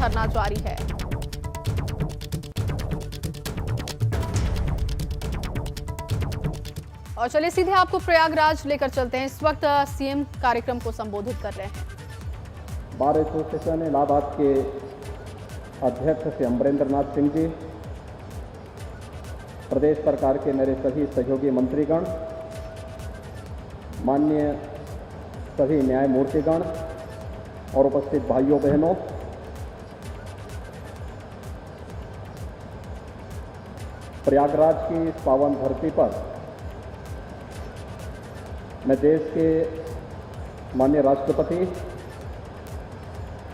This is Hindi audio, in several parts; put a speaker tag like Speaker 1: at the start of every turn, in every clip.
Speaker 1: धरना जारी है। और चलिए सीधे आपको प्रयागराज लेकर चलते हैं। इस वक्त सीएम कार्यक्रम को संबोधित कर रहे हैं।
Speaker 2: बार एसोसिएशन इलाहाबाद के अध्यक्ष श्री अमरेंद्र नाथ सिंह जी, प्रदेश सरकार के मेरे सभी सहयोगी मंत्रीगण, माननीय सभी न्यायमूर्तिगण और उपस्थित भाइयों बहनों, प्रयागराज की इस पावन धरती पर मैं देश के माननीय राष्ट्रपति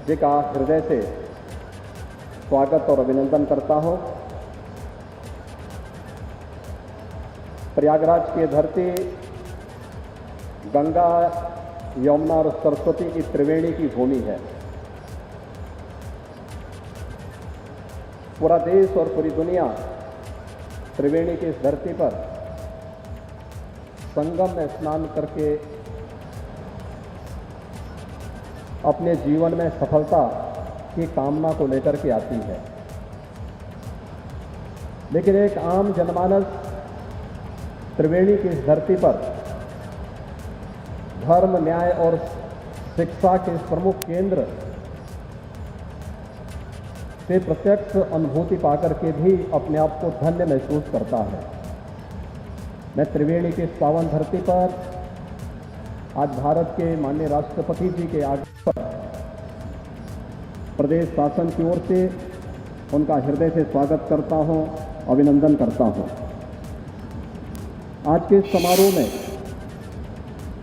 Speaker 2: जी का हृदय से स्वागत और अभिनंदन करता हूं। प्रयागराज की धरती गंगा, यमुना और सरस्वती की त्रिवेणी की भूमि है। पूरा देश और पूरी दुनिया त्रिवेणी की इस धरती पर संगम में स्नान करके अपने जीवन में सफलता की कामना को लेकर के आती है। लेकिन एक आम जनमानस त्रिवेणी की इस धरती पर धर्म, न्याय और शिक्षा के प्रमुख केंद्र से प्रत्यक्ष अनुभूति पाकर के भी अपने आप को धन्य महसूस करता है। मैं त्रिवेणी के इस पावन धरती पर आज भारत के माननीय राष्ट्रपति जी के आग्रह पर प्रदेश शासन की ओर से उनका हृदय से स्वागत करता हूं, अभिनंदन करता हूं। आज के इस समारोह में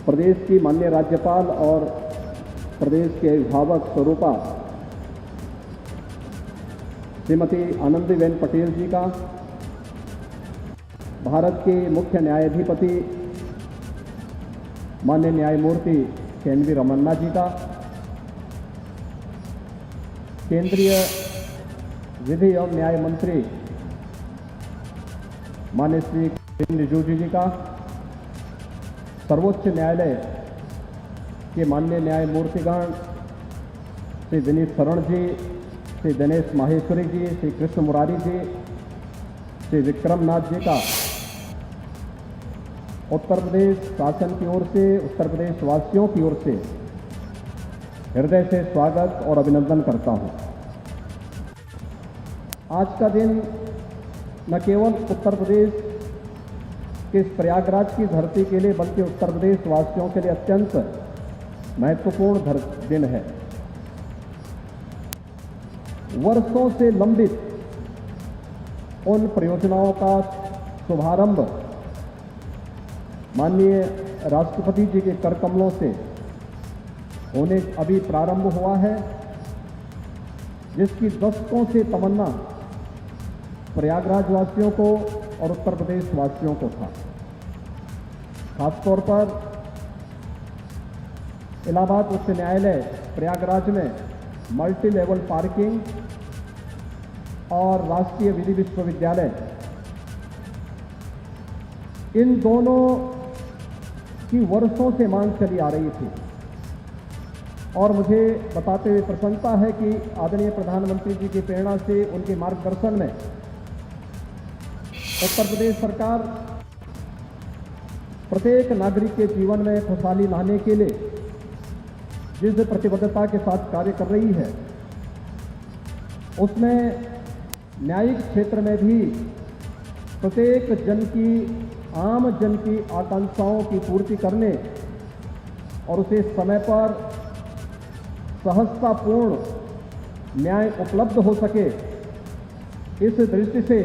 Speaker 2: प्रदेश की माननीय राज्यपाल और प्रदेश के अभिभावक स्वरूपा श्रीमती आनंदीबेन पटेल जी का, भारत के मुख्य न्यायाधिपति माननीय न्यायमूर्ति एन.वी. रमन्ना जी का, केंद्रीय विधि एवं न्याय मंत्री माननीय श्री किरेन रिजिजू जी का, सर्वोच्च न्यायालय के माननीय न्यायमूर्तिगण श्री विनीत शरण जी, श्री दिनेश माहेश्वरी जी, श्री कृष्ण मुरारी जी, श्री विक्रम नाथ जी का उत्तर प्रदेश शासन की ओर से, उत्तर प्रदेश वासियों की ओर से हृदय से स्वागत और अभिनंदन करता हूं। आज का दिन न केवल उत्तर प्रदेश के इस प्रयागराज की धरती के लिए बल्कि उत्तर प्रदेश वासियों के लिए अत्यंत महत्वपूर्ण दिन है। वर्षों से लंबित उन परियोजनाओं का शुभारंभ माननीय राष्ट्रपति जी के कर कमलों से होने अभी प्रारंभ हुआ है, जिसकी दशकों से तमन्ना प्रयागराज वासियों को और उत्तर प्रदेश वासियों को था। खासतौर पर इलाहाबाद उच्च न्यायालय प्रयागराज में मल्टी लेवल पार्किंग और राष्ट्रीय विधि विश्वविद्यालय, इन दोनों की वर्षों से मांग चली आ रही थी। और मुझे बताते हुए प्रसन्नता है कि आदरणीय प्रधानमंत्री जी की प्रेरणा से, उनके मार्गदर्शन में उत्तर प्रदेश सरकार प्रत्येक नागरिक के जीवन में खुशहाली लाने के लिए जिस प्रतिबद्धता के साथ कार्य कर रही है, उसमें न्यायिक क्षेत्र में भी प्रत्येक आम जन की आकांक्षाओं की पूर्ति करने और उसे समय पर सहजतापूर्ण न्याय उपलब्ध हो सके, इस दृष्टि से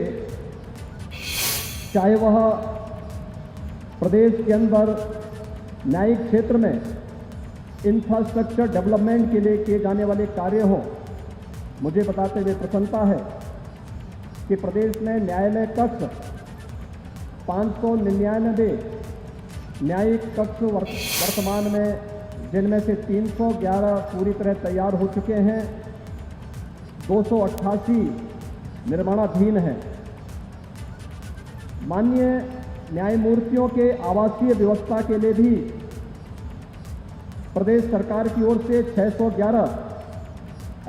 Speaker 2: चाहे वह प्रदेश के अंदर न्यायिक क्षेत्र में इंफ्रास्ट्रक्चर डेवलपमेंट के लिए किए जाने वाले कार्य हों, मुझे बताते हुए प्रसन्नता है कि प्रदेश में न्यायालय कक्ष 599 न्यायिक कक्ष वर्तमान में, जिनमें से 311 पूरी तरह तैयार हो चुके हैं, 288 निर्माणाधीन हैं। माननीय न्यायमूर्तियों के आवासीय व्यवस्था के लिए भी प्रदेश सरकार की ओर से 611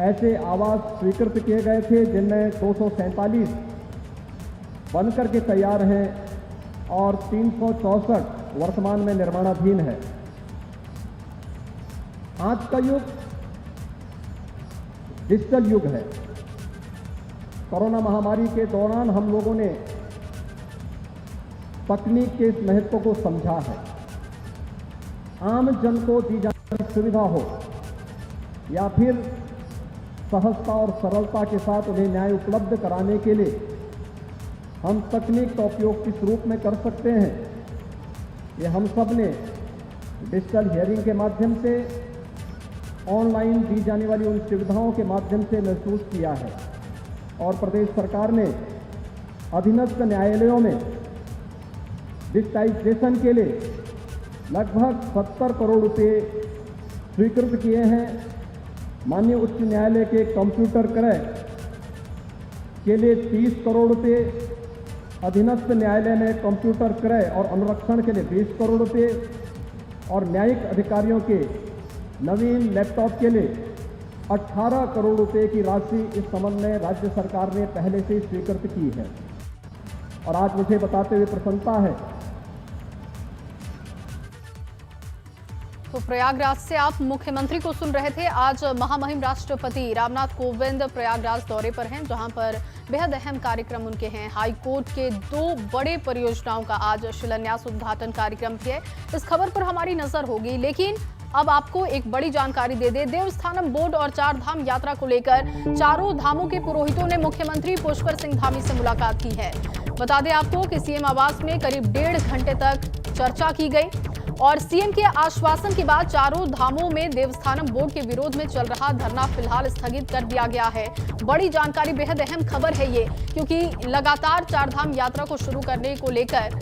Speaker 2: ऐसे आवास स्वीकृत किए गए थे जिनमें 247 बनकर के तैयार हैं और 364 वर्तमान में निर्माणाधीन है। आज का युग डिजिटल युग है। कोरोना महामारी के दौरान हम लोगों ने तकनीक के इस महत्व को समझा है। आम जन को दी जाने वाली सुविधा हो या फिर सहजता और सरलता के साथ उन्हें न्याय उपलब्ध कराने के लिए हम तकनीक का उपयोग किस रूप में कर सकते हैं, ये हम सब ने डिजिटल हियरिंग के माध्यम से, ऑनलाइन दी जाने वाली उन सुविधाओं के माध्यम से महसूस किया है। और प्रदेश सरकार ने अधीनस्थ न्यायालयों में डिजिटाइजेशन के लिए लगभग 70 करोड़ रुपए स्वीकृत किए हैं। माननीय उच्च न्यायालय के कंप्यूटर क्रय के लिए 30 करोड़ रुपए, अधीनस्थ न्यायालय में कंप्यूटर क्रय और अनुरक्षण के लिए 20 करोड़ रुपए और न्यायिक अधिकारियों के नवीन लैपटॉप के लिए 18 करोड़ रुपए की राशि इस संबंध में राज्य सरकार ने पहले से ही स्वीकृत की है। और आज मुझे बताते हुए प्रसन्नता है।
Speaker 1: तो प्रयागराज से आप मुख्यमंत्री को सुन रहे थे। आज महामहिम राष्ट्रपति रामनाथ कोविंद प्रयागराज दौरे पर हैं, जहां पर बेहद अहम कार्यक्रम उनके हैं। हाई कोर्ट के 2 बड़े परियोजनाओं का आज शिलान्यास उद्घाटन कार्यक्रम भी है। इस खबर पर हमारी नजर होगी, लेकिन अब आपको एक बड़ी जानकारी दे दे। देवस्थानम बोर्ड और 4 धाम यात्रा को लेकर चारों धामों के पुरोहितों ने मुख्यमंत्री पुष्कर सिंह धामी से मुलाकात की है। बता दें आपको कि सीएम आवास में करीब 1.5 घंटे तक चर्चा की गई और सीएम के आश्वासन के बाद चारों धामों में देवस्थानम बोर्ड के विरोध में चल रहा धरना फिलहाल स्थगित कर दिया गया है। बड़ी जानकारी, बेहद अहम खबर है ये, क्योंकि लगातार 4 धाम यात्रा को शुरू करने को लेकर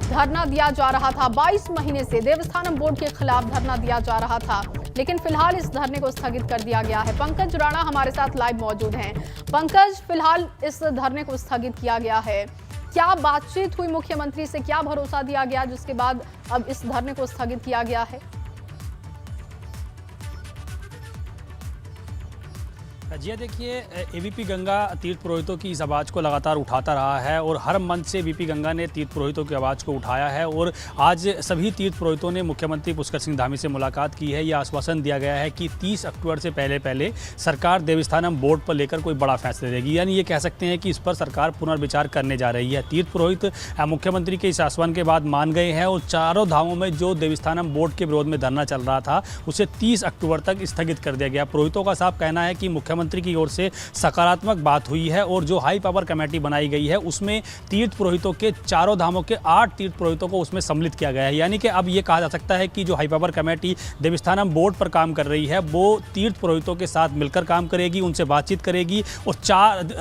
Speaker 1: धरना दिया जा रहा था। 22 महीने से देवस्थानम बोर्ड के खिलाफ धरना दिया जा रहा था, लेकिन फिलहाल इस धरने को स्थगित कर दिया गया है। पंकज राणा हमारे साथ लाइव मौजूद हैं। पंकज, फिलहाल इस धरने को स्थगित किया गया है, क्या बातचीत हुई मुख्यमंत्री से, क्या भरोसा दिया गया जिसके बाद अब इस धरने को स्थगित किया गया है?
Speaker 3: जी देखिए, एबीपी गंगा तीर्थ पुरोहितों की इस आवाज़ को लगातार उठाता रहा है और हर मंच से एबीपी गंगा ने तीर्थ पुरोहितों की आवाज़ को उठाया है। और आज सभी तीर्थ पुरोहितों ने मुख्यमंत्री पुष्कर सिंह धामी से मुलाकात की है। यह आश्वासन दिया गया है कि 30 अक्टूबर से पहले सरकार देवस्थानम बोर्ड पर लेकर कोई बड़ा फैसला लेगी, यानी ये कह सकते हैं कि इस पर सरकार पुनर्विचार करने जा रही है। तीर्थ पुरोहित मुख्यमंत्री के इस आश्वासन के बाद मान गए हैं और चारों धामों में जो देवस्थानम बोर्ड के विरोध में धरना चल रहा था उसे 30 अक्टूबर तक स्थगित कर दिया गया। पुरोहितों का साफ कहना है कि मुख्यमंत्री की ओर से सकारात्मक बात हुई है और जो हाई पावर कमेटी बनाई गई है उसमें तीर्थ पुरोहितों के चारों धामों के 8 तीर्थ पुरोहितों को उसमें सम्मिलित किया गया है। यानी कि अब ये कहा जा सकता है कि जो high power committee Devasthanam board पर काम कर रही है वो तीर्थ पुरोहितों के साथ मिलकर काम करेगी, उनसे बातचीत करेगी और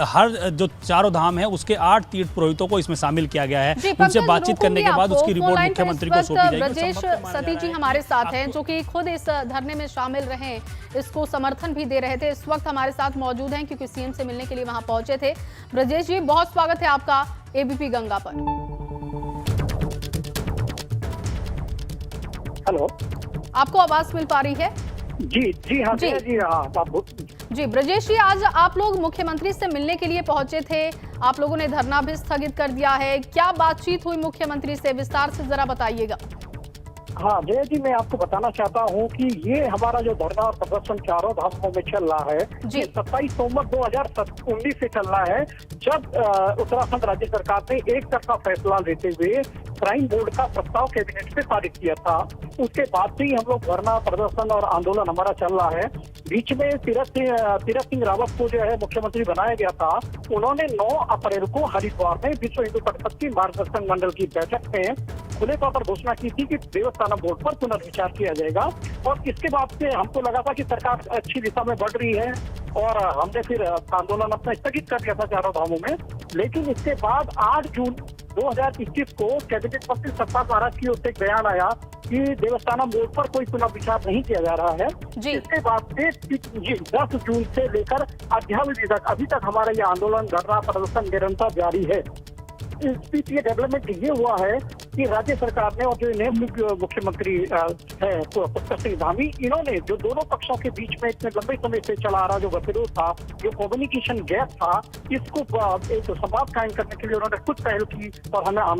Speaker 3: हर जो चारों धाम है उसके 8 तीर्थ पुरोहितों को इसमें शामिल किया गया है। उनसे बातचीत करने के बाद उसकी रिपोर्ट मुख्यमंत्री को सौंपी जाएगी।
Speaker 1: ब्रजेश सती जी हमारे साथ हैं, जो कि खुद इस धरने में शामिल रहे, इसको समर्थन भी दे रहे थे, इस वक्त हमारे साथ मौजूद हैं क्योंकि सीएम से मिलने के लिए वहां पहुंचे थे। ब्रजेश जी, बहुत स्वागत है आपका एबीपी गंगा पर।
Speaker 4: हेलो,
Speaker 1: आपको आवाज मिल पा रही है?
Speaker 4: जी हाँ जी हाँ
Speaker 1: जी ब्रजेश जी, आज आप लोग मुख्यमंत्री से मिलने के लिए पहुंचे थे, आप लोगों ने धरना भी स्थगित कर दिया है, क्या बातचीत हुई मुख्यमंत्री से, विस्तार से जरा बताइएगा।
Speaker 4: हाँ जय जी, मैं आपको बताना चाहता हूँ कि ये हमारा जो धरना और प्रदर्शन चारों धामों में चल रहा है, ये 27 नवंबर 2019 से चल रहा है, जब उत्तराखंड राज्य सरकार ने एक तरफा फैसला लेते हुए श्राइन बोर्ड का प्रस्ताव कैबिनेट से पारित किया था। उसके बाद से ही हम लोग धरना प्रदर्शन और आंदोलन हमारा चल रहा है। बीच में तीरथ सिंह रावत को जो है मुख्यमंत्री बनाया गया था, उन्होंने 9 अप्रैल को हरिद्वार में विश्व हिंदू परिषद की मार्गदर्शन मंडल की बैठक में खुले तौर पर घोषणा की थी कि देवस्थानम बोर्ड पर पुनर्विचार किया जाएगा। और इसके बाद से हमको लगा था कि सरकार अच्छी दिशा में बढ़ रही है और हमने फिर आंदोलन अपना स्थगित कर दिया था चारों धामों में। लेकिन इसके बाद 8 जून 2021 को कैबिनेट मंत्री सत्ता महाराज की ओर से बयान आया कि देवस्थानम बोर्ड पर कोई पुनर्विचार नहीं किया जा रहा है। इसके बाद से 10 जून से लेकर अद्यावधि तक अभी तक हमारा ये आंदोलन धरना प्रदर्शन निरंतर जारी है। इस बीच ये डेवलपमेंट ये हुआ है कि राज्य सरकार ने और जो नए मुख्यमंत्री है पुष्कर सिंह धामी, इन्होंने जो दोनों पक्षों के बीच में इतने लंबे समय से चला आ रहा जो गतिरोध था, जो कम्युनिकेशन गैप था, इसको एक संवाद कायम करने के लिए उन्होंने खुद पहल की और हमें आमंत्रित